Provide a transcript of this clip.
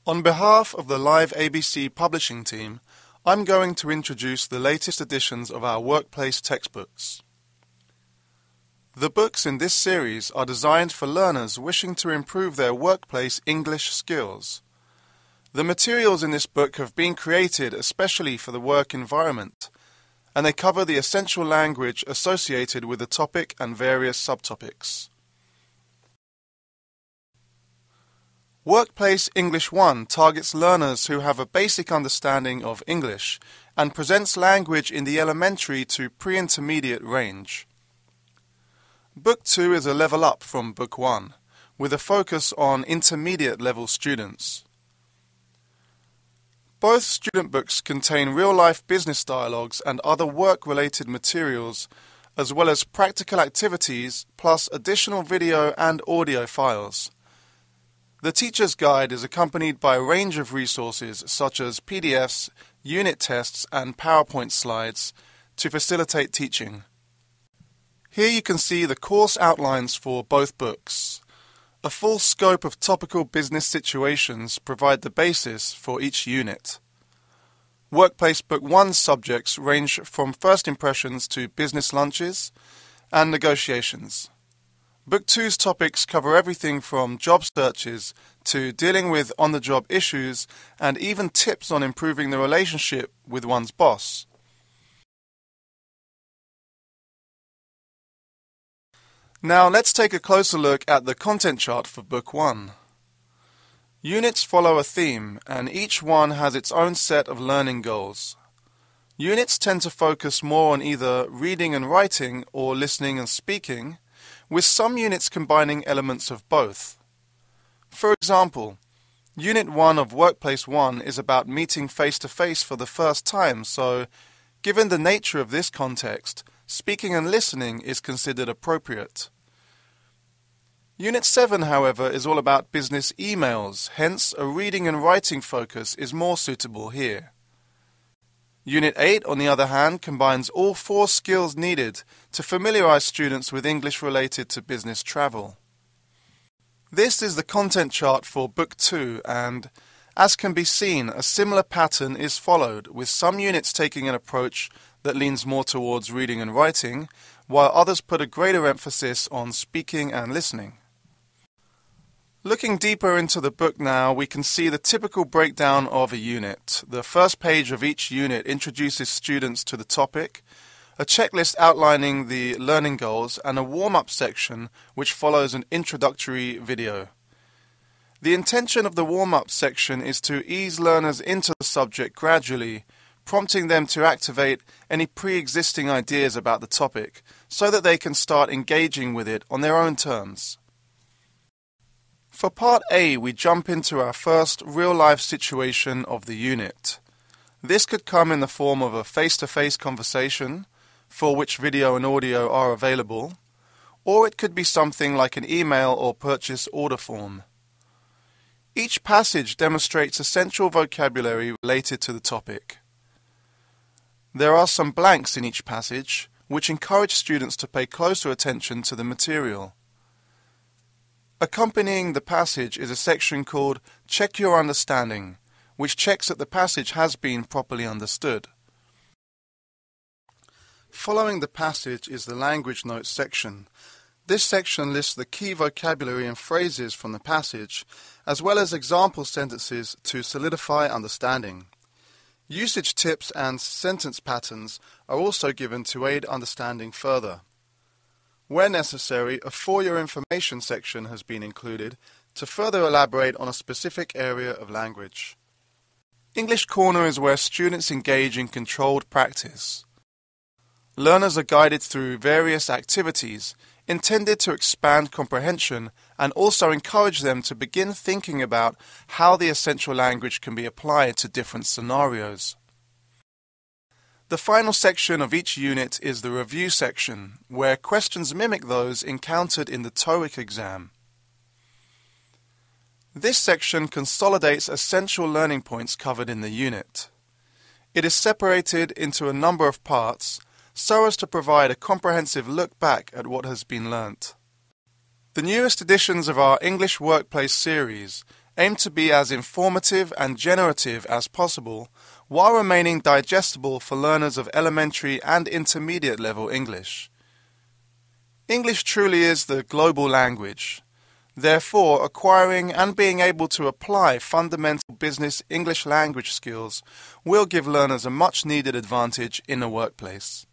On behalf of the Live ABC publishing team, I'm going to introduce the latest editions of our workplace textbooks. The books in this series are designed for learners wishing to improve their workplace English skills. The materials in this book have been created especially for the work environment, and they cover the essential language associated with the topic and various subtopics. Workplace English 1 targets learners who have a basic understanding of English and presents language in the elementary to pre-intermediate range. Book 2 is a level up from Book 1, with a focus on intermediate level students. Both student books contain real-life business dialogues and other work-related materials, as well as practical activities, plus additional video and audio files. The teacher's guide is accompanied by a range of resources such as PDFs, unit tests, and PowerPoint slides to facilitate teaching. Here you can see the course outlines for both books. A full scope of topical business situations provide the basis for each unit. Workplace Book 1's subjects range from first impressions to business lunches and negotiations. Book 2's topics cover everything from job searches to dealing with on-the-job issues and even tips on improving the relationship with one's boss. Now let's take a closer look at the content chart for Book 1. Units follow a theme, and each one has its own set of learning goals. Units tend to focus more on either reading and writing or listening and speaking, with some units combining elements of both. For example, Unit 1 of Workplace 1 is about meeting face-to-face for the first time, so, given the nature of this context, speaking and listening is considered appropriate. Unit 7, however, is all about business emails, hence a reading and writing focus is more suitable here. Unit 8, on the other hand, combines all 4 skills needed to familiarize students with English related to business travel. This is the content chart for Book 2 and, as can be seen, a similar pattern is followed, with some units taking an approach that leans more towards reading and writing, while others put a greater emphasis on speaking and listening. Looking deeper into the book now, we can see the typical breakdown of a unit. The first page of each unit introduces students to the topic, a checklist outlining the learning goals, and a warm-up section which follows an introductory video. The intention of the warm-up section is to ease learners into the subject gradually, prompting them to activate any pre-existing ideas about the topic so that they can start engaging with it on their own terms. For Part A, we jump into our first real-life situation of the unit. This could come in the form of a face-to-face conversation, for which video and audio are available, or it could be something like an email or purchase order form. Each passage demonstrates essential vocabulary related to the topic. There are some blanks in each passage, which encourage students to pay closer attention to the material. Accompanying the passage is a section called Check Your Understanding, which checks that the passage has been properly understood. Following the passage is the Language Notes section. This section lists the key vocabulary and phrases from the passage, as well as example sentences to solidify understanding. Usage tips and sentence patterns are also given to aid understanding further. Where necessary, a For Your Information section has been included to further elaborate on a specific area of language. English Corner is where students engage in controlled practice. Learners are guided through various activities intended to expand comprehension and also encourage them to begin thinking about how the essential language can be applied to different scenarios. The final section of each unit is the review section, where questions mimic those encountered in the TOEIC exam. This section consolidates essential learning points covered in the unit. It is separated into a number of parts so as to provide a comprehensive look back at what has been learnt. The newest editions of our English Workplace series aim to be as informative and generative as possible while remaining digestible for learners of elementary and intermediate level English. English truly is the global language. Therefore, acquiring and being able to apply fundamental business English language skills will give learners a much-needed advantage in the workplace.